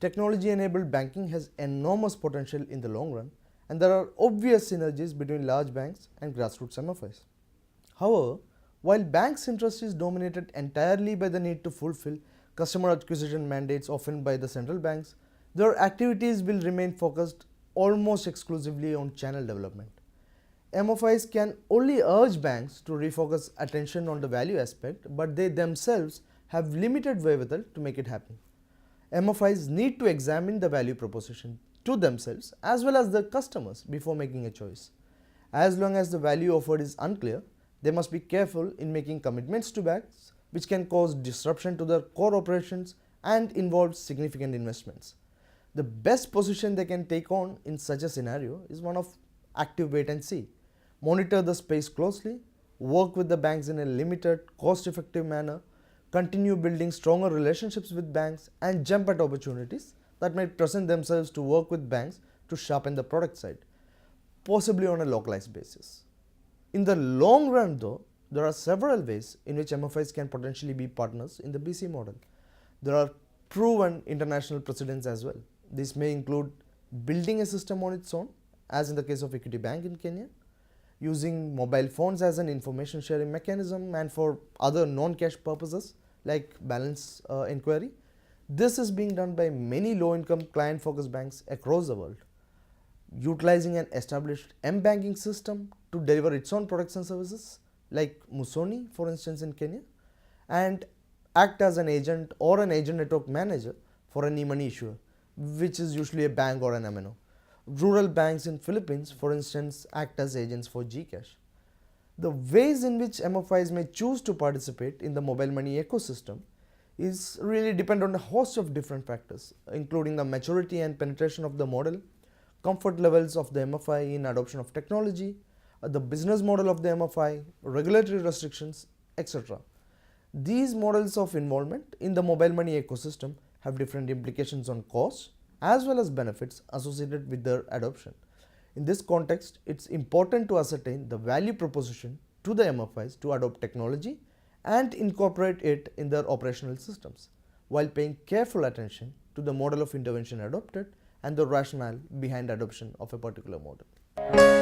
Technology-enabled banking has enormous potential in the long run, and there are obvious synergies between large banks and grassroots MFIs. However, while banks' interest is dominated entirely by the need to fulfill customer acquisition mandates often by the central banks, their activities will remain focused almost exclusively on channel development. MFIs can only urge banks to refocus attention on the value aspect, but they themselves have limited wherewithal to make it happen. MFIs need to examine the value proposition to themselves as well as their customers before making a choice. As long as the value offered is unclear, they must be careful in making commitments to banks which can cause disruption to their core operations and involve significant investments. The best position they can take on in such a scenario is one of active wait and see. Monitor the space closely, work with the banks in a limited, cost-effective manner, continue building stronger relationships with banks, and jump at opportunities that might present themselves to work with banks to sharpen the product side, possibly on a localized basis. In the long run though, there are several ways in which MFIs can potentially be partners in the BC model. There are proven international precedents as well. This may include building a system on its own, as in the case of Equity Bank in Kenya, using mobile phones as an information sharing mechanism and for other non-cash purposes like balance inquiry. This is being done by many low-income client-focused banks across the world, utilizing an established M-banking system to deliver its own products and services like Musoni, for instance, in Kenya, and act as an agent or an agent network manager for an e-money issuer, which is usually a bank or an MNO. Rural banks in Philippines, for instance, act as agents for GCash. The ways in which MFIs may choose to participate in the mobile money ecosystem is really depend on a host of different factors, including the maturity and penetration of the model, comfort levels of the MFI in adoption of technology, the business model of the MFI, regulatory restrictions, etc. These models of involvement in the mobile money ecosystem have different implications on costs as well as benefits associated with their adoption. In this context, it's important to ascertain the value proposition to the MFIs to adopt technology and incorporate it in their operational systems, while paying careful attention to the model of intervention adopted and the rationale behind adoption of a particular model.